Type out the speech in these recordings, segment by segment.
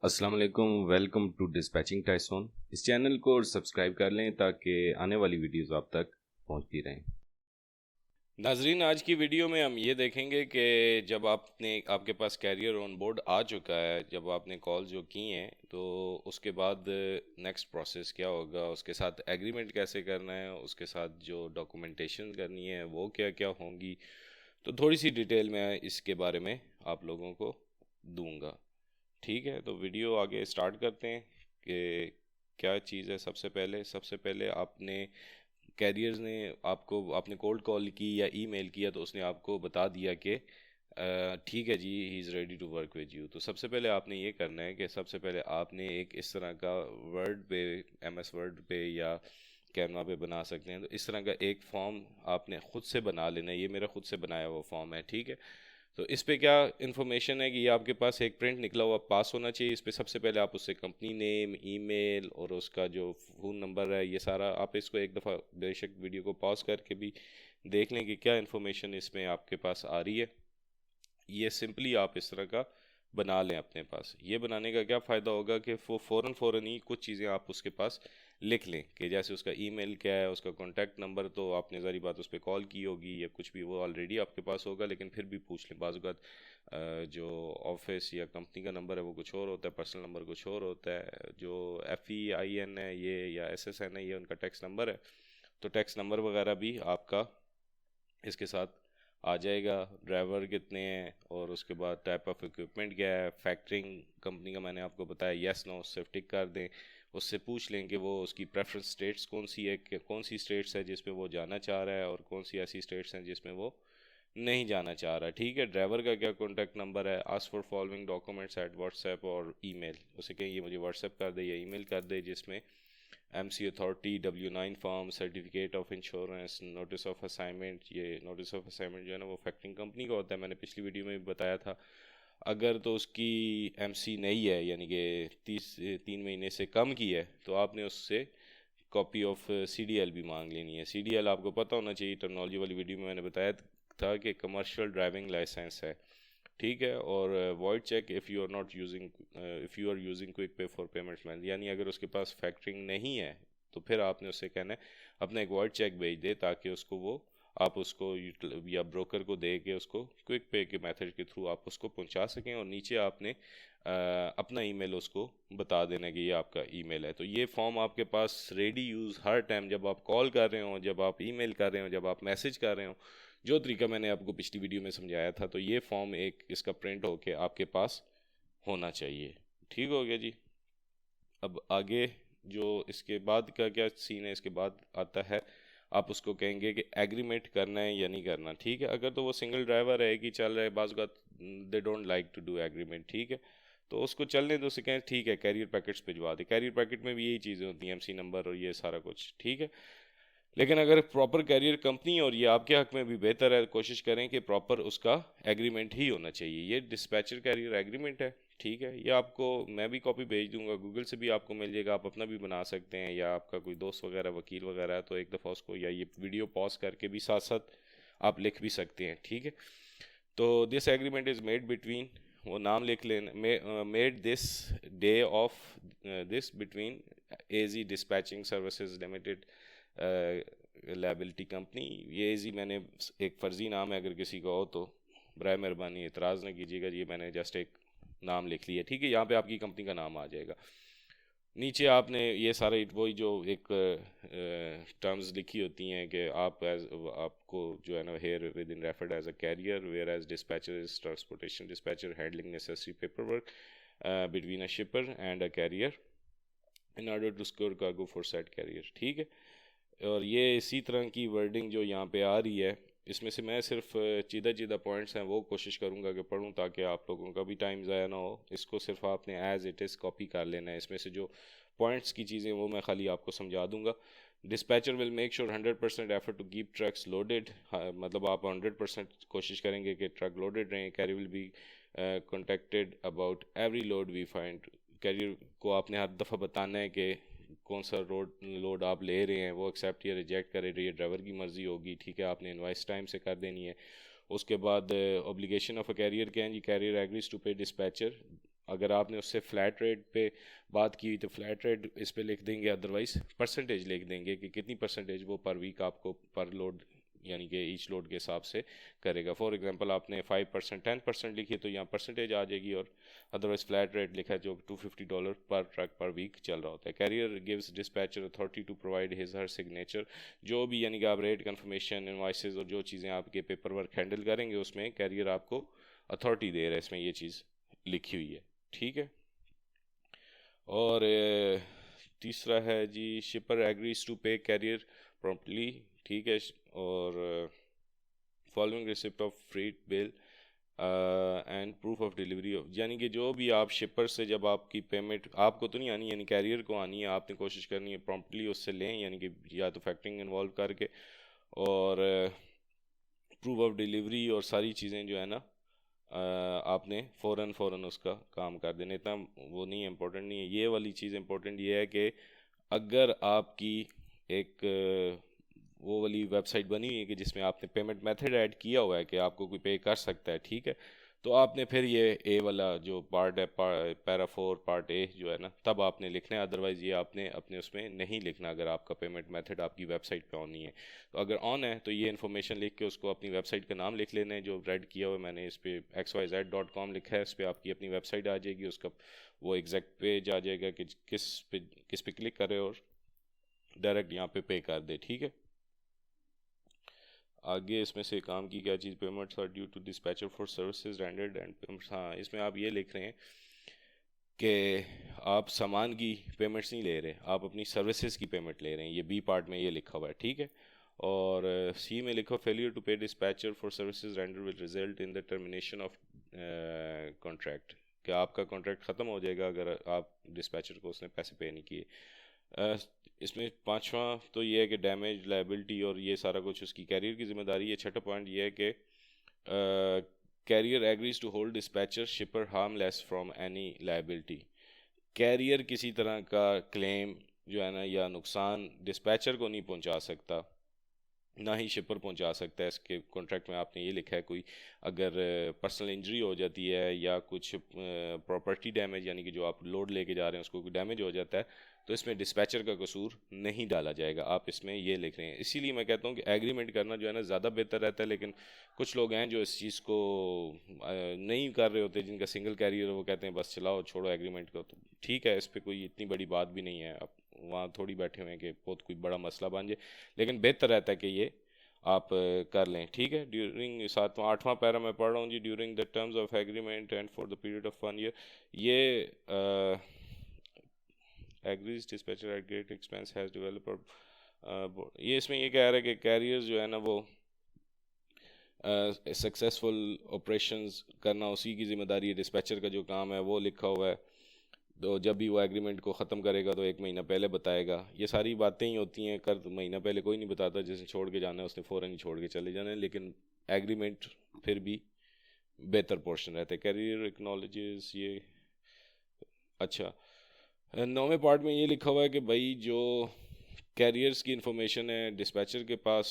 अस्सलाम वालेकुम, welcome to dispatching टाइसोन। इस चैनल को सब्सक्राइब कर लें ताकि आने वाली वीडियोस आप तक पहुंचती रहें। नाजरीन, आज की वीडियो में हम ये देखेंगे कि जब आपके पास कैरियर ऑन बोर्ड आ चुका है, जब आपने कॉल जो की हैं, तो उसके बाद नेक्स्ट प्रोसेस क्या होगा, उसके साथ एग्रीमेंट कैसे करना है, उसके साथ जो डॉक्यूमेंटेशन करनी है वो क्या क्या होंगी। तो थोड़ी सी डिटेल में इसके बारे में आप लोगों को दूंगा। ठीक है, तो वीडियो आगे स्टार्ट करते हैं कि क्या चीज़ है। सबसे पहले आपने कैरियर्स ने आपने कोल्ड कॉल की या ईमेल किया तो उसने आपको बता दिया कि ठीक है जी, he is ready to work with you. तो सबसे पहले आपने ये करना है कि सबसे पहले आपने एक इस तरह का वर्ड पे, एमएस वर्ड पे या कैनवा पे बना सकते हैं, तो इस तरह का एक फॉर्म आपने ख़ुद से बना लेना है। ये मेरा ख़ुद से बनाया हुआ फॉर्म है, ठीक है। तो इस पे क्या इन्फॉर्मेशन है कि ये आपके पास एक प्रिंट निकला हुआ पास होना चाहिए। इस पे सबसे पहले आप उससे कंपनी नेम, ईमेल और उसका जो फ़ोन नंबर है, ये सारा आप इसको एक दफ़ा बेशक वीडियो को पॉज करके भी देख लें कि क्या इन्फॉर्मेशन इसमें आपके पास आ रही है। ये सिंपली आप इस तरह का बना लें अपने पास। ये बनाने का क्या फ़ायदा होगा कि वो फ़ौरन ही कुछ चीज़ें आप उसके पास लिख लें कि जैसे उसका ईमेल क्या है, उसका कॉन्टैक्ट नंबर, तो आपने ज़ाहिर बात उस पर कॉल की होगी या कुछ भी, वो ऑलरेडी आपके पास होगा, लेकिन फिर भी पूछ लें। बाज़ औक़ात जो ऑफिस या कंपनी का नंबर है वो कुछ और होता है, पर्सनल नंबर कुछ और होता है। जो FEIN है ये या SSN है, ये उनका टैक्स नंबर है। तो टैक्स नंबर वगैरह भी आपका इसके साथ आ जाएगा। ड्राइवर कितने हैं और उसके बाद टाइप ऑफ इक्विपमेंट क्या है, फैक्टरिंग कंपनी का मैंने आपको बताया, यस नो सिर्फ टिक कर दें। उससे पूछ लें कि वो उसकी प्रेफरेंस स्टेट्स कौन सी है, कि कौन सी स्टेट्स है जिसमें वो जाना चाह रहा है और कौन सी ऐसी स्टेट्स हैं जिसमें वो नहीं जाना चाह रहा। ठीक है, ड्राइवर का क्या कॉन्टैक्ट नंबर है। Ask for following documents eight WhatsApp और ईमेल। उसे कहें ये मुझे व्हाट्सएप कर दे या ईमेल कर दे, जिसमें MC authority, W9 form, certificate of insurance, notice of assignment. ये नोटिस ऑफ असाइनमेंट जो है ना वो फैक्टरिंग कंपनी का होता है, मैंने पिछली वीडियो में भी बताया था। अगर तो उसकी MC नहीं है, यानी कि 3 महीने से कम की है, तो आपने उससे कॉपी ऑफ CDL भी मांग लेनी है। CDL आपको पता होना चाहिए, टर्मिनोलॉजी वाली वीडियो में मैंने बताया था कि कमर्शियल ड्राइविंग लाइसेंस है, ठीक है। और void cheque if you are using quick pay for payments man, यानी अगर उसके पास फैक्टरिंग नहीं है तो फिर आपने उससे कहना है अपना एक वॉइड चेक भेज दे, ताकि उसको वो आप उसको या ब्रोकर को दे के उसको क्विक पे के मेथड के थ्रू आप उसको पहुंचा सकें। और नीचे आपने अपना ईमेल उसको बता देना कि ये आपका ईमेल है। तो ये फॉर्म आपके पास रेडी यूज़ हर टाइम, जब आप कॉल कर रहे हो, जब आप ईमेल कर रहे हो, जब आप मैसेज कर रहे हो, जो तरीका मैंने आपको पिछली वीडियो में समझाया था, तो ये फॉर्म एक इसका प्रिंट होके आपके पास होना चाहिए। ठीक हो गया जी। अब आगे जो इसके बाद का क्या सीन है, इसके बाद आता है आप उसको कहेंगे कि एग्रीमेंट करना है या नहीं करना। ठीक है, अगर तो वो सिंगल ड्राइवर है कि चल रहा है, बाज़ का they don't like to do agreement, ठीक है, तो उसको चलने दो। उसे कहें ठीक है कैरियर पैकेट्स भिजवा दे। कैरियर पैकेट में भी यही चीज़ें होती हैं, MC नंबर और ये सारा कुछ, ठीक है। लेकिन अगर प्रॉपर कैरियर कंपनी और ये आपके हक में भी बेहतर है, कोशिश करें कि प्रॉपर उसका एग्रीमेंट ही होना चाहिए। ये डिस्पैचर कैरियर एग्रीमेंट है, ठीक है। ये आपको मैं भी कॉपी भेज दूंगा, गूगल से भी आपको मिल जाएगा, आप अपना भी बना सकते हैं, या आपका कोई दोस्त वगैरह वकील वगैरह है तो एक दफ़ा उसको, या ये वीडियो पॉज करके भी साथ साथ आप लिख भी सकते हैं, ठीक है। तो this agreement is made between, वो नाम लिख लेना, made this day of this between AZ dispatching services limited liability company. ये इजी मैंने एक फ़र्ज़ी नाम है, अगर किसी को हो तो बराए मेहरबानी एतराज़ न कीजिएगा। ये मैंने जस्ट एक नाम लिख लिया, ठीक है। यहाँ पे आपकी कंपनी का नाम आ जाएगा। नीचे आपने ये सारे वही जो एक टर्म्स लिखी होती हैं कि आपको जो है ना, here with in referred as a carrier, whereas dispatcher is transportation dispatcher handling necessary paper work between a shipper and a carrier in order to score cargo for set carrier, ठीक है। और ये इसी तरह की wording जो यहाँ पे आ रही है, इसमें से मैं सिर्फ चीदा पॉइंट्स हैं वो कोशिश करूँगा कि पढूं, ताकि आप लोगों का भी टाइम ज़ाया ना हो। इसको सिर्फ आपने एज इट इज़ कॉपी कर लेना है। इसमें से जो पॉइंट्स की चीज़ें वो मैं खाली आपको समझा दूंगा। Dispatcher will make sure 100% effort to keep trucks loaded, मतलब आप 100% कोशिश करेंगे कि ट्रक लोडेड रहें। Carry will be contacted about every load we find. Carrier को आपने हर दफ़ा बताना है कि कौन सा लोड आप ले रहे हैं, वो एक्सेप्ट या रिजेक्ट करे, ये ड्राइवर की मर्ज़ी होगी, ठीक है। आपने इनवाइस टाइम से कर देनी है। उसके बाद ऑब्लिगेशन ऑफ अ कैरियर क्या है जी, कैरियर एग्रीज टू पे डिस्पैचर अगर आपने उससे फ़्लैट रेट पे बात की तो फ़्लैट रेट इस पे लिख देंगे, अदरवाइज़ परसेंटेज लिख देंगे कि कितनी परसेंटेज वो पर वीक आपको पर लोड यानी कि ईच लोड के हिसाब से करेगा। फॉर एग्जांपल आपने 5% 10% लिखी तो यहाँ परसेंटेज आ जाएगी, और अदरवाइज फ्लैट रेट लिखा है जो $250 पर ट्रक पर वीक चल रहा होता है। Carrier gives dispatcher authority to provide his her signature, जो भी यानी कि आप रेट कन्फर्मेशन इनवॉइसेस और जो चीज़ें आपके पेपर वर्क हैंडल करेंगे उसमें कैरियर आपको अथॉरिटी दे रहा है, इसमें ये चीज़ लिखी हुई है, ठीक है। और तीसरा है जी, shipper agrees to pay carrier promptly, ठीक है। और following receipt of freight bill and proof of delivery of, यानी कि जो भी आप शिपर से जब आपकी पेमेंट आपको तो नहीं आनी, यानी कैरियर को आनी है, आपने कोशिश करनी है प्रॉम्प्टली उससे लें, यानी कि या तो फैक्टरिंग इन्वॉल्व करके, और प्रूफ ऑफ डिलीवरी और सारी चीज़ें जो है ना आपने फ़ौरन उसका काम कर देना। इतना वो नहीं है, इम्पोर्टेंट नहीं है ये वाली चीज़। इम्पोर्टेंट ये है कि अगर आपकी एक वो वाली वेबसाइट बनी हुई है कि जिसमें आपने पेमेंट मेथड ऐड किया हुआ है कि आपको कोई पे कर सकता है, ठीक है, तो आपने फिर ये ए वाला जो पार्ट है पैरा 4 पार्ट ए जो है ना, तब आपने लिखना है। अदरवाइज़ ये आपने अपने उसमें नहीं लिखना अगर आपका पेमेंट मेथड आपकी वेबसाइट पे ऑन नहीं है। तो अगर ऑन है तो ये इन्फॉर्मेशन लिख के उसको अपनी वेबसाइट का नाम लिख लेना है जो रेड किया हुआ है मैंने, इस पर xyz.com लिखा है, इस पर आपकी अपनी वेबसाइट आ जाएगी, उसका वो एग्जैक्ट पेज आ जाएगा कि किस पे क्लिक करें और डायरेक्ट यहाँ पे कर दे, ठीक है। आगे इसमें से काम की क्या चीज़, payments are due to dispatcher for services rendered and payments. हाँ, इसमें आप ये लिख रहे हैं कि आप सामान की पेमेंट्स नहीं ले रहे, आप अपनी सर्विसेज की पेमेंट ले रहे हैं, ये बी पार्ट में ये लिखा हुआ है, ठीक है। और सी में लिखो फेलियर टू पे dispatcher for services render will result in the termination of contract, कि आपका कॉन्ट्रैक्ट ख़त्म हो जाएगा अगर आप डिस्पैचर को उसने पैसे पे नहीं किए। इसमें पांचवा तो ये है कि डैमेज लाइबिलिटी और ये सारा कुछ उसकी कैरियर की जिम्मेदारी है। छठा पॉइंट ये है कि carrier agrees to hold dispatcher shipper harmless from any liability, carrier किसी तरह का क्लेम जो है ना या नुकसान डिस्पैचर को नहीं पहुंचा सकता, ना ही शिपर पहुंचा सकता है। इसके कॉन्ट्रैक्ट में आपने ये लिखा है कोई अगर पर्सनल इंजरी हो जाती है या कुछ प्रॉपर्टी डैमेज यानी कि जो आप लोड लेके जा रहे हैं उसको कोई डैमेज हो जाता है तो इसमें डिस्पैचर का कसूर नहीं डाला जाएगा, आप इसमें ये लिख रहे हैं। इसीलिए मैं कहता हूँ कि एग्रीमेंट करना जो है ना ज़्यादा बेहतर रहता है, लेकिन कुछ लोग हैं जो इस चीज़ को नहीं कर रहे होते, जिनका सिंगल कैरियर वो कहते हैं बस चलाओ छोड़ो एग्रीमेंट को, तो ठीक है, इस पर कोई इतनी बड़ी बात भी नहीं है। आप वहाँ थोड़ी बैठे हुए हैं कि बहुत कोई बड़ा मसला बन जाए, लेकिन बेहतर रहता है कि ये आप कर लें, ठीक है। ड्यूरिंग 7वां 8वां पैरा मैं पढ़ रहा हूँ जी, during the terms of agreement and for the period of 1 year, ये agrees dispatcher at great expense has developer, ये इसमें ये कह रहा है कि कैरियर्स जो है ना वो सक्सेसफुल ऑपरेशंस करना उसी की ज़िम्मेदारी है, डिस्पैचर का जो काम है वो लिखा हुआ है। तो जब भी वो एग्रीमेंट को ख़त्म करेगा तो 1 महीना पहले बताएगा। ये सारी बातें ही होती हैं, कर महीना पहले कोई नहीं बताता, जिसने छोड़ के जाना है उसने फ़ौरन ही छोड़ के चले जाना है, लेकिन एग्रीमेंट फिर भी बेहतर पोर्शन रहता है। कैरियर एक्नॉलेजेस ये अच्छा 9वें पार्ट में ये लिखा हुआ है कि भाई जो कैरियर्स की इन्फॉर्मेशन है डिस्पैचर के पास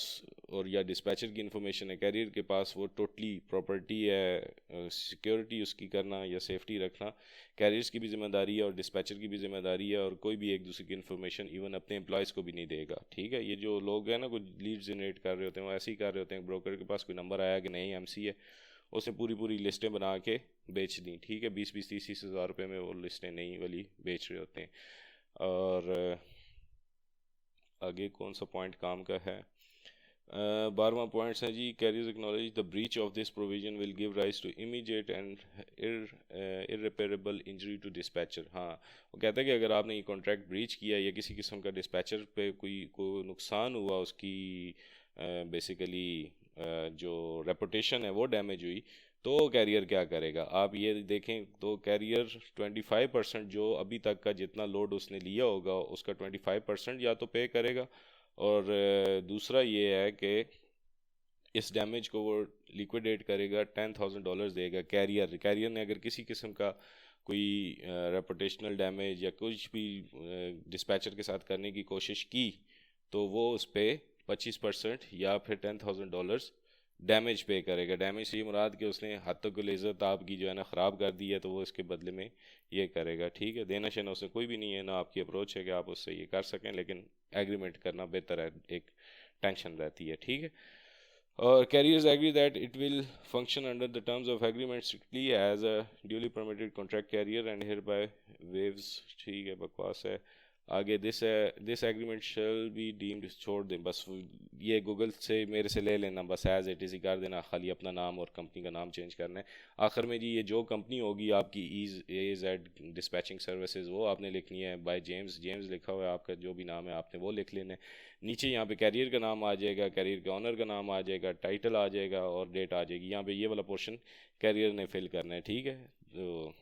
और या डिस्पैचर की इन्फॉर्मेशन है कैरियर के पास, वो टोटली प्रॉपर्टी है, सिक्योरिटी उसकी करना या सेफ्टी रखना कैरियर्स की भी जिम्मेदारी है और डिस्पैचर की भी जिम्मेदारी है, और कोई भी एक दूसरे की इन्फॉर्मेशन इवन अपने एम्प्लॉयज़ को भी नहीं देगा, ठीक है। ये जो लोग हैं ना कुछ लीड्स जनरेट कर रहे होते हैं वो ऐसे ही कर रहे होते हैं, ब्रोकर के पास कोई नंबर आया कि नहीं एमसी है, उसने पूरी लिस्टें बना के बेच दी, ठीक है, 20-30 हज़ार रुपये में वो लिस्टें नई वाली बेच रहे होते हैं। और आगे कौन सा पॉइंट काम का है, 12वां पॉइंट है जी, carriers acknowledge the breach of this provision will give rise to immediate and irreparable injury to dispatcher. हाँ, वो कहता है कि अगर आपने ये कॉन्ट्रैक्ट ब्रीच किया या किसी किस्म का डिस्पैचर पे कोई नुकसान हुआ, उसकी बेसिकली जो रेपुटेशन है वो डैमेज हुई, तो कैरियर क्या करेगा। आप ये देखें तो कैरियर 25% जो अभी तक का जितना लोड उसने लिया होगा उसका 25% या तो पे करेगा, और दूसरा ये है कि इस डैमेज को वो लिक्विडेट करेगा, $10,000 देगा कैरियर ने अगर किसी किस्म का कोई रेपुटेशनल डैमेज या कुछ भी डिस्पैचर के साथ करने की कोशिश की तो वो उस पर 25% या फिर $10,000 डैमेज पे करेगा। डैमेज से ये मुराद कि उसने हत्तों को इज़्ज़त आपकी जो है ना ख़राब कर दी है, तो वो इसके बदले में ये करेगा। ठीक है, देना शेना उसने कोई भी नहीं है, ना आपकी अप्रोच है कि आप उससे ये कर सकें, लेकिन एग्रीमेंट करना बेहतर है, एक टेंशन रहती है। ठीक है, और carriers agree that it will function under the terms of agreement strictly as a duly permitted contract carrier and hereby waives। ठीक है, बकवास है। आगे this agreement shall be deemed, छोड़ दें बस, ये गूगल से मेरे से ले लेना, बस एज इट इज़ ही कर देना, खाली अपना नाम और कंपनी का नाम चेंज करना है। आखिर में जी ये जो कंपनी होगी आपकी EZ डिस्पैचिंग सर्विसेज, वो आपने लिखनी है बाय जेम्स। जेम्स लिखा हुआ है, आपका जो भी नाम है आपने वो लिख लेना है। नीचे यहाँ पे कैरियर का नाम आ जाएगा, कैरियर के ऑनर का नाम आ जाएगा, टाइटल आ जाएगा और डेट आ जाएगी। यहाँ पे ये वाला पोर्शन कैरियर ने फिल करना है। ठीक है, तो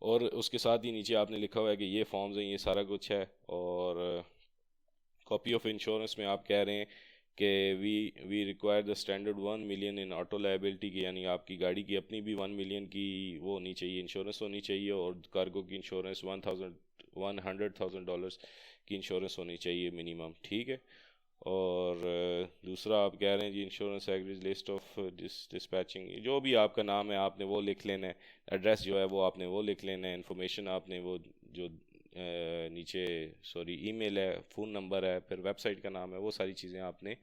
और उसके साथ ही नीचे आपने लिखा हुआ है कि ये फॉर्म्स हैं, ये सारा कुछ है। और कॉपी ऑफ इंश्योरेंस में आप कह रहे हैं कि we require the standard 1 million in auto liability की, यानी आपकी गाड़ी की अपनी भी 1 मिलियन की वो होनी चाहिए, इंश्योरेंस होनी चाहिए, और कार्गो की इंश्योरेंस $100,000 की इंश्योरेंस होनी चाहिए मिनिमम। ठीक है, और दूसरा आप कह रहे हैं जी insurance agrees list of dispatching, जो भी आपका नाम है आपने वो लिख लेना है, एड्रेस जो है वो आपने वो लिख लेना है, इन्फॉर्मेशन आपने वो जो नीचे सॉरी ईमेल है, फ़ोन नंबर है, फिर वेबसाइट का नाम है, वो सारी चीज़ें आपने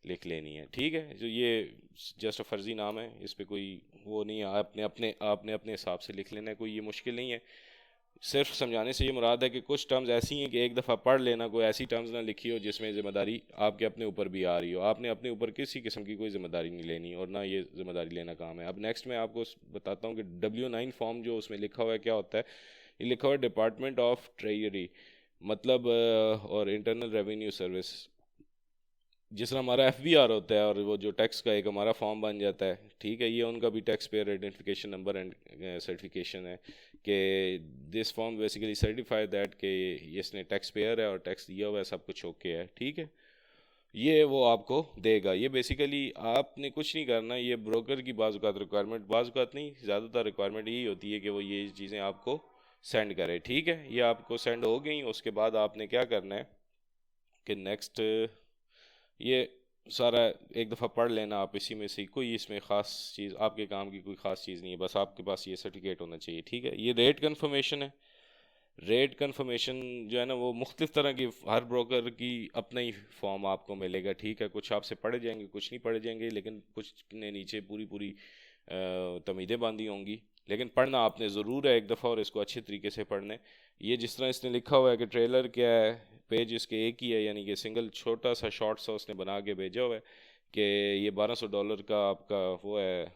लिख लेनी है। ठीक है, जो ये जस्ट फ़र्ज़ी नाम है, इस पर कोई वो नहीं है, आपने अपने हिसाब से लिख लेना है, कोई ये मुश्किल नहीं है। सिर्फ समझाने से ये मुराद है कि कुछ टर्म्स ऐसी हैं कि एक दफ़ा पढ़ लेना, कोई ऐसी टर्म्स ना लिखी हो जिसमें ज़िम्मेदारी आपके अपने ऊपर भी आ रही हो। आपने अपने ऊपर किसी किस्म की कोई ज़िम्मेदारी नहीं लेनी, और ना ये ज़िम्मेदारी लेना काम है। अब नेक्स्ट मैं आपको बताता हूँ कि W9 फॉर्म जो उसमें लिखा हुआ है क्या होता है। ये लिखा हुआ है डिपार्टमेंट ऑफ ट्रेजरी, मतलब और इंटरनल रेवेन्यू सर्विस। जिस तरह हमारा FBR होता है और वो जो टैक्स का एक हमारा फॉर्म बन जाता है। ठीक है, ये उनका भी tax payer identification number and certification है कि this form basically certify that कि इसने टैक्स पेयर है और टैक्स दिया हुआ है, सब कुछ ओके है। ठीक है, ये वो आपको देगा। ये बेसिकली आपने कुछ नहीं करना, ये ब्रोकर की बाज़ रिक्वायरमेंट, बाज़ नहीं, ज़्यादातर रिक्वायरमेंट यही होती है कि वो ये चीज़ें आपको सेंड करे। ठीक है, ये आपको सेंड हो गई, उसके बाद आपने क्या करना है कि नेक्स्ट ये सारा एक दफ़ा पढ़ लेना आप, इसी में से कोई इसमें ख़ास चीज़ आपके काम की कोई ख़ास चीज़ नहीं है, बस आपके पास ये सर्टिफिकेट होना चाहिए। ठीक है, ये रेट कन्फर्मेशन है। रेट कन्फर्मेशन जो है ना वो मुख्तलिफ़ तरह की, हर ब्रोकर की अपना ही फॉर्म आपको मिलेगा। ठीक है, कुछ आपसे पढ़े जाएंगे, कुछ नहीं पढ़े जाएंगे, लेकिन कुछ ने नीचे पूरी पूरी तमीदें बांधी होंगी, लेकिन पढ़ना आपने ज़रूर है एक दफ़ा, और इसको अच्छे तरीके से पढ़ना है। ये जिस तरह इसने लिखा हुआ है कि ट्रेलर क्या है, पेज इसके एक ही है, यानी कि सिंगल छोटा सा शॉर्ट सा उसने बना के भेजा हुआ है कि ये $1200 का आपका वो है,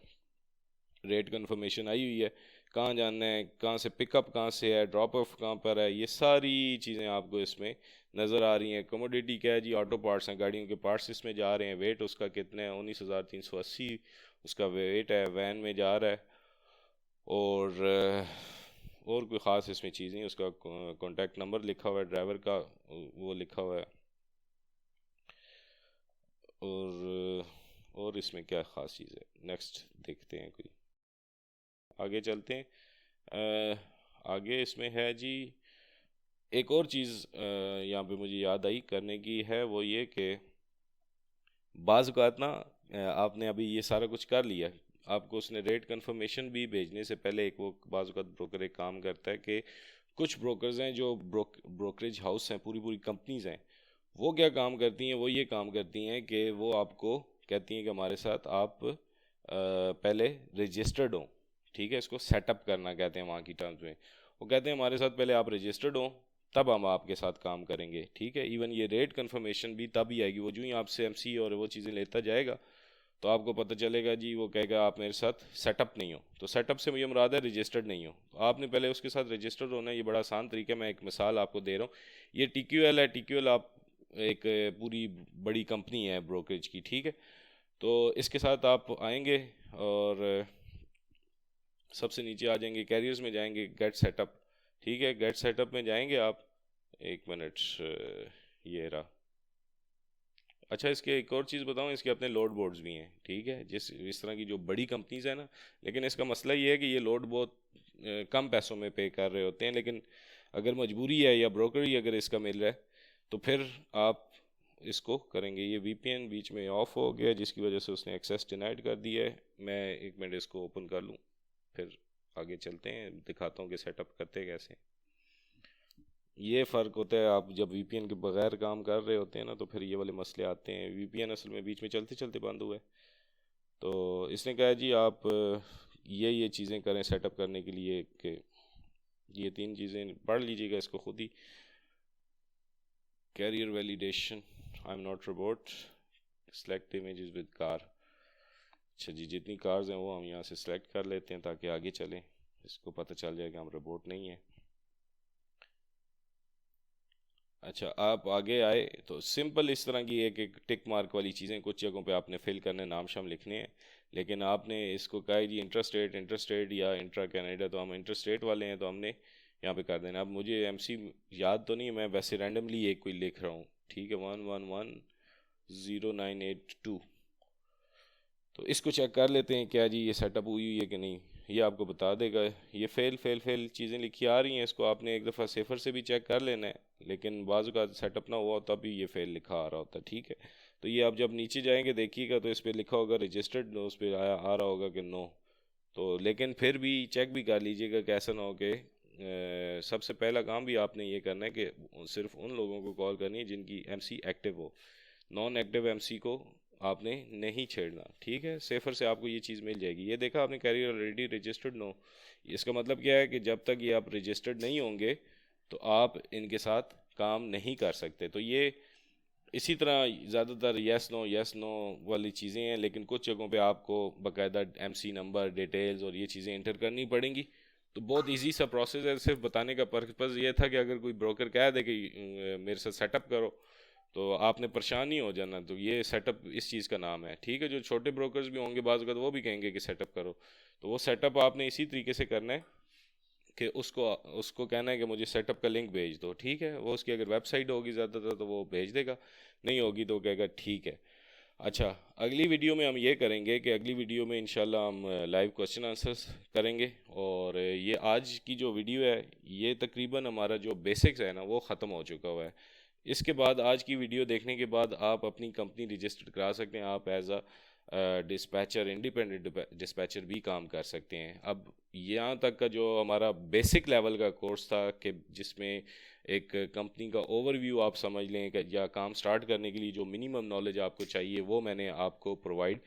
रेट कन्फर्मेशन आई हुई है। कहाँ जाना है, कहाँ से पिकअप कहाँ से है, ड्रॉप ऑफ कहाँ पर है, ये सारी चीज़ें आपको इसमें नज़र आ रही हैं। कमोडिटी क्या है जी, ऑटो पार्ट्स हैं, गाड़ियों के पार्ट्स इसमें जा रहे हैं। वेट उसका कितने है, 19,380 उसका वेट है, वैन में जा रहा है। और कोई ख़ास इसमें चीज़ नहीं, उसका कॉन्टैक्ट नंबर लिखा हुआ है, ड्राइवर का वो लिखा हुआ है। और इसमें क्या ख़ास चीज़ है, नेक्स्ट देखते हैं, कोई आगे चलते हैं। आगे इसमें है जी एक और चीज़ यहाँ पे मुझे याद आई करने की है, वो ये कि बाज़ औक़ात ना आपने अभी ये सारा कुछ कर लिया, आपको उसने रेट कन्फर्मेशन भी भेजने से पहले एक वो बाज़ औक़ात ब्रोकर एक काम करता है कि कुछ ब्रोकर्स हैं जो ब्रोकरेज हाउस हैं, पूरी पूरी कंपनीज़ हैं, वो क्या काम करती हैं, वो ये काम करती हैं कि वो आपको कहती हैं कि हमारे साथ आप पहले रजिस्टर्ड हों। ठीक है, इसको सेटअप करना कहते हैं वहाँ की टर्म्स में। वो कहते हैं हमारे साथ पहले आप रजिस्टर्ड हों, तब हम आपके साथ काम करेंगे। ठीक है, इवन ये रेट कन्फर्मेशन भी तब ही आएगी, वो जो ही आपसे MC और वो चीज़ें लेता जाएगा तो आपको पता चलेगा जी, वो कहेगा आप मेरे साथ सेटअप नहीं हो। तो सेटअप से मुझे मुराद है रजिस्टर्ड नहीं हो, तो आपने पहले उसके साथ रजिस्टर्ड होना है। ये बड़ा आसान तरीका है, मैं एक मिसाल आपको दे रहा हूँ। ये TQL है, TQL आप एक पूरी बड़ी कंपनी है ब्रोकरेज की। ठीक है, तो इसके साथ आप आएंगे और सबसे नीचे आ जाएंगे, कैरियर्स में जाएंगे, गेट सेटअप। ठीक है, गेट सेटअप में जाएंगे आप, एक मिनट, ये रहा। अच्छा, इसके एक और चीज़ बताऊँ, इसके अपने लोड बोर्ड्स भी हैं। ठीक है, इस तरह की जो बड़ी कंपनीज़ हैं ना, लेकिन इसका मसला ये है कि ये लोड बहुत कम पैसों में पे कर रहे होते हैं, लेकिन अगर मजबूरी है या ब्रोकर ही अगर इसका मिल रहा है तो फिर आप इसको करेंगे। ये VPN बीच में ऑफ हो गया जिसकी वजह से उसने एक्सेस डिनाइड कर दिया है। मैं 1 मिनट इसको ओपन कर लूँ, फिर आगे चलते हैं, दिखाता हूँ कि सेटअप करते कैसे। ये फ़र्क होता है, आप जब VPN के बगैर काम कर रहे होते हैं ना तो फिर ये वाले मसले आते हैं। VPN असल में बीच में चलते चलते बंद हुआ है, तो इसने कहा जी आप ये चीज़ें करें सेटअप करने के लिए कि ये 3 चीज़ें पढ़ लीजिएगा इसको खुद ही। Carrier validation, I am not robot, select images with car. अच्छा जी, जितनी कार्स हैं वो हम यहाँ से सेलेक्ट कर लेते हैं ताकि आगे चलें, इसको पता चल जाए कि हम रोबोट नहीं हैं। अच्छा, आप आगे आए तो सिंपल इस तरह की एक एक टिक मार्क वाली चीज़ें कुछ जगहों पे आपने फिल करने, नाम शाम लिखने हैं, लेकिन आपने इसको कहा है जी इंटरस्टेट या इंट्रा कनाडा, तो हम इंटरस्टेट वाले हैं तो हमने यहाँ पे कर देना। अब मुझे MC याद तो नहीं है, मैं वैसे रैंडमली एक कोई लिख रहा हूँ, ठीक है, 111098 2। तो इसको चेक कर लेते हैं क्या जी ये सेटअप हुई है कि नहीं, ये आपको बता देगा। ये फेल चीज़ें लिखी आ रही हैं, इसको आपने एक दफ़ा सेफर से भी चेक कर लेना है, लेकिन बाज़ का सेटअप ना हुआ तब भी ये फेल लिखा आ रहा होता है, ठीक है। तो ये आप जब नीचे जाएंगे देखिएगा तो इस पर लिखा होगा रजिस्टर्ड नो, उस पर आ रहा होगा कि नो। तो लेकिन फिर भी चेक भी कर लीजिएगा कि ऐसा ना हो कि सबसे पहला काम भी आपने ये करना है कि सिर्फ उन लोगों को कॉल करनी है जिनकी MC एक्टिव हो। नॉन एक्टिव MC को आपने नहीं छेड़ना, ठीक है। सेफर से आपको ये चीज़ मिल जाएगी। ये देखा आपने, कैरियर ऑलरेडी रजिस्टर्ड नो, इसका मतलब क्या है कि जब तक ये आप रजिस्टर्ड नहीं होंगे तो आप इनके साथ काम नहीं कर सकते। तो ये इसी तरह ज़्यादातर यस नो वाली चीज़ें हैं, लेकिन कुछ जगहों पे आपको बाकायदा MC नंबर, डिटेल्स और ये चीज़ें इंटर करनी पड़ेंगी। तो बहुत इजी सा प्रोसेस है, सिर्फ बताने का पर्पज़ ये था कि अगर कोई ब्रोकर कह दे कि मेरे साथ सेटअप करो तो आपने परेशान नहीं हो जाना। तो ये सेटअप इस चीज़ का नाम है, ठीक है। जो छोटे ब्रोकर्स भी होंगे बाज़ वक़्त वो भी कहेंगे कि सेटअप करो, तो वो सेटअप आपने इसी तरीके से करना है कि उसको उसको कहना है कि मुझे सेटअप का लिंक भेज दो, ठीक है। वो उसकी अगर वेबसाइट होगी ज़्यादातर तो वो भेज देगा, नहीं होगी तो कहेगा ठीक है। अच्छा, अगली वीडियो में हम ये करेंगे कि अगली वीडियो में इंशाल्लाह हम लाइव क्वेश्चन आंसर्स करेंगे। और ये आज की जो वीडियो है ये तकरीबन हमारा जो बेसिक्स है ना वो ख़त्म हो चुका हुआ है। इसके बाद आज की वीडियो देखने के बाद आप अपनी कंपनी रजिस्टर करा सकते हैं, आप as a dispatcher, independent dispatcher भी काम कर सकते हैं। अब यहाँ तक का जो हमारा बेसिक लेवल का कोर्स था कि जिसमें एक कंपनी का ओवरव्यू आप समझ लें कि या काम स्टार्ट करने के लिए जो मिनिमम नॉलेज आपको चाहिए वो मैंने आपको प्रोवाइड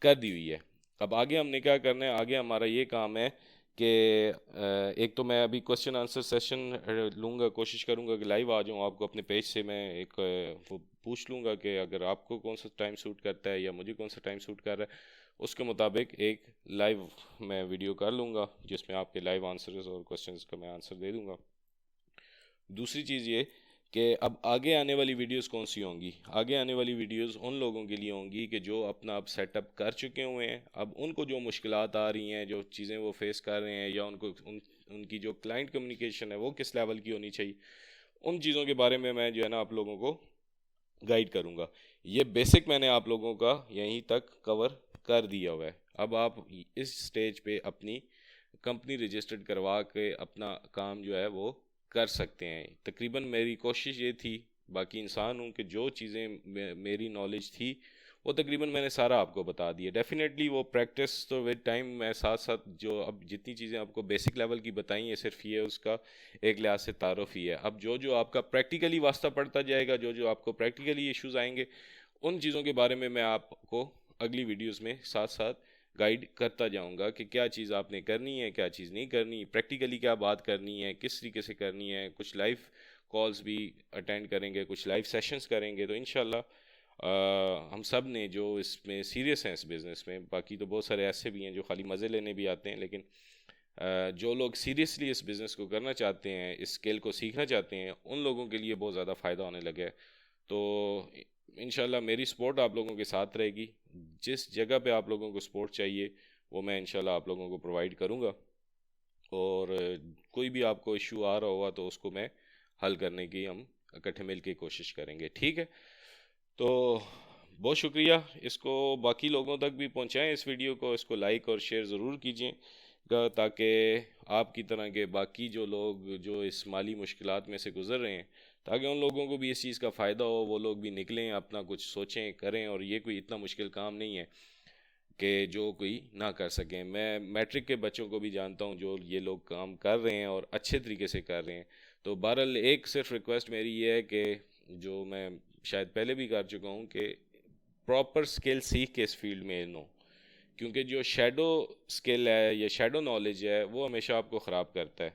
कर दी हुई है। अब आगे हमने क्या करना है, आगे हमारा ये काम है कि एक तो मैं अभी क्वेश्चन आंसर सेशन लूँगा, कोशिश करूँगा कि लाइव आ जाऊँ, आपको अपने पेज से मैं एक वो पूछ लूँगा कि अगर आपको कौन सा टाइम सूट करता है या मुझे कौन सा टाइम सूट कर रहा है, उसके मुताबिक एक लाइव मैं वीडियो कर लूँगा जिसमें आपके लाइव आंसर्स और क्वेश्चंस का मैं आंसर दे दूँगा। दूसरी चीज़ ये कि अब आगे आने वाली वीडियोस कौन सी होंगी, आगे आने वाली वीडियोस उन लोगों के लिए होंगी कि जो अपना अब सेटअप कर चुके हुए हैं, अब उनको जो मुश्किलात आ रही हैं, जो चीज़ें वो फेस कर रहे हैं, या उनकी जो क्लाइंट कम्युनिकेशन है वो किस लेवल की होनी चाहिए, उन चीज़ों के बारे में मैं जो है ना आप लोगों को गाइड करूँगा। ये बेसिक मैंने आप लोगों का यहीं तक कवर कर दिया हुआ है। अब आप इस स्टेज पे अपनी कंपनी रजिस्टर्ड करवा के अपना काम जो है वो कर सकते हैं। तकरीबन मेरी कोशिश ये थी, बाकी इंसान हूँ, कि जो चीज़ें मेरी नॉलेज थी वो तकरीबन मैंने सारा आपको बता दिया। डेफिनेटली वो प्रैक्टिस तो विद टाइम मैं साथ साथ जो अब जितनी चीज़ें आपको बेसिक लेवल की बताई हैं सिर्फ ये उसका एक लिहाज से तारुफ ही है। अब जो जो आपका प्रैक्टिकली वास्ता पड़ता जाएगा, जो जो आपको प्रैक्टिकली इश्यूज़ आएंगे, उन चीज़ों के बारे में मैं आपको अगली वीडियोस में साथ साथ गाइड करता जाऊंगा कि क्या चीज़ आपने करनी है, क्या चीज़ नहीं करनी, प्रैक्टिकली क्या बात करनी है, किस तरीके से करनी है। कुछ लाइव कॉल्स भी अटेंड करेंगे, कुछ लाइव सेशंस करेंगे। तो इंशाल्लाह हम सब ने जो इसमें सीरियस हैं इस बिज़नेस में, बाकी तो बहुत सारे ऐसे भी हैं जो खाली मज़े लेने भी आते हैं, लेकिन जो लोग सीरियसली इस बिज़नेस को करना चाहते हैं, इस स्केल को सीखना चाहते हैं, उन लोगों के लिए बहुत ज़्यादा फ़ायदा होने लगा है। तो इंशाल्लाह मेरी सपोर्ट आप लोगों के साथ रहेगी। जिस जगह पे आप लोगों को सपोर्ट चाहिए वो मैं इंशाल्लाह आप लोगों को प्रोवाइड करूँगा। और कोई भी आपको इशू आ रहा होगा तो उसको मैं हल करने की हम इकट्ठे मिल के कोशिश करेंगे, ठीक है। तो बहुत शुक्रिया, इसको बाकी लोगों तक भी पहुंचाएं, इस वीडियो को, इसको लाइक और शेयर ज़रूर कीजिए ताकि आपकी तरह के बाकी जो लोग जो इस माली मुश्किलात में से गुज़र रहे हैं, ताकि उन लोगों को भी इस चीज़ का फ़ायदा हो, वो लोग भी निकलें, अपना कुछ सोचें करें। और ये कोई इतना मुश्किल काम नहीं है कि जो कोई ना कर सकें। मैं मैट्रिक के बच्चों को भी जानता हूँ जो ये लोग काम कर रहे हैं और अच्छे तरीके से कर रहे हैं। तो बहरहाल एक सिर्फ रिक्वेस्ट मेरी ये है कि जो मैं शायद पहले भी कर चुका हूँ कि प्रॉपर स्किल सीख के इस फील्ड में लो, क्योंकि जो शैडो स्किल है या शैडो नॉलेज है वो हमेशा आपको ख़राब करता है,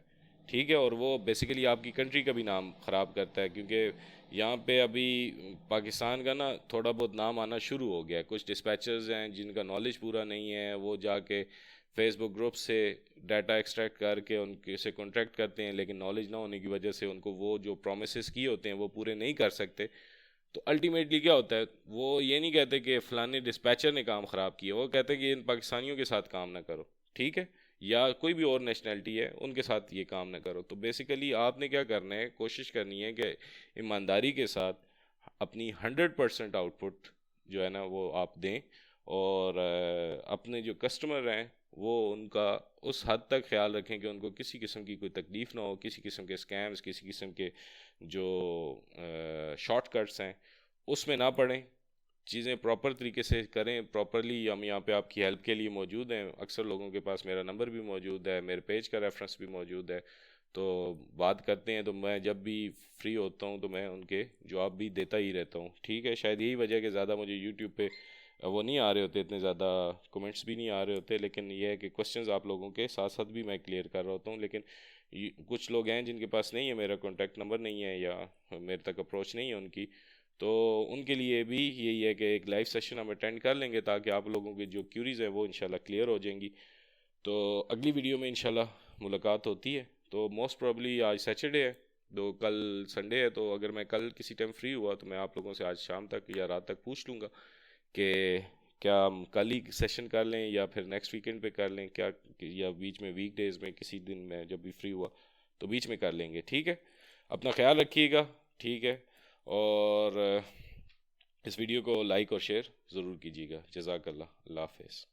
ठीक है। और वो बेसिकली आपकी कंट्री का भी नाम ख़राब करता है, क्योंकि यहाँ पे अभी पाकिस्तान का ना थोड़ा बहुत नाम आना शुरू हो गया है। कुछ डिस्पैचर्स हैं जिनका नॉलेज पूरा नहीं है, वो जाके फेसबुक ग्रुप से डाटा एक्सट्रैक्ट करके उनके से कॉन्ट्रैक्ट करते हैं, लेकिन नॉलेज ना होने की वजह से उनको वो जो प्रोमिस किए होते हैं वो पूरे नहीं कर सकते। तो अल्टीमेटली क्या होता है, वो ये नहीं कहते कि फ़लाने डिस्पैचर ने काम ख़राब किया, वो कहते हैं कि इन पाकिस्तानियों के साथ काम ना करो, ठीक है, या कोई भी और नेशनैलिटी है उनके साथ ये काम ना करो। तो बेसिकली आपने क्या करना है, कोशिश करनी है कि ईमानदारी के साथ अपनी 100% आउटपुट जो है ना वो आप दें। और अपने जो कस्टमर हैं वो उनका उस हद तक ख्याल रखें कि उनको किसी किस्म की कोई तकलीफ़ ना हो, किसी किस्म के स्कैम्स, किसी किस्म के जो शॉर्टकट्स हैं उसमें ना पड़ें। चीज़ें प्रॉपर तरीके से करें, प्रॉपरली। हम यहाँ पे आपकी हेल्प के लिए मौजूद हैं। अक्सर लोगों के पास मेरा नंबर भी मौजूद है, मेरे पेज का रेफरेंस भी मौजूद है, तो बात करते हैं। तो मैं जब भी फ्री होता हूँ तो मैं उनके जवाब भी देता ही रहता हूँ, ठीक है। शायद यही वजह है कि ज़्यादा मुझे यूट्यूब पे वो नहीं आ रहे होते, इतने ज़्यादा कमेंट्स भी नहीं आ रहे होते, लेकिन ये है कि क्वेश्चंस आप लोगों के साथ साथ भी मैं क्लियर कर रहा होता हूँ। लेकिन कुछ लोग हैं जिनके पास नहीं है, मेरा कॉन्टैक्ट नंबर नहीं है या मेरे तक अप्रोच नहीं है उनकी, तो उनके लिए भी यही है कि एक लाइव सेशन हम अटेंड कर लेंगे ताकि आप लोगों की जो क्यूरीज़ है वो इंशाल्लाह क्लियर हो जाएंगी। तो अगली वीडियो में इंशाल्लाह मुलाकात होती है। तो मोस्ट प्रॉब्ली आज सैटरडे है, तो कल संडे है, तो अगर मैं कल किसी टाइम फ्री हुआ तो मैं आप लोगों से आज शाम तक या रात तक पूछ लूँगा कि क्या हम कल ही सेशन कर लें या फिर नेक्स्ट वीकेंड पे कर लें, क्या या बीच में वीकडेज़ में किसी दिन में जब भी फ्री हुआ तो बीच में कर लेंगे, ठीक है। अपना ख्याल रखिएगा, ठीक है। और इस वीडियो को लाइक और शेयर ज़रूर कीजिएगा। जज़ाकल्लाह, अल्लाह हाफ़िज़।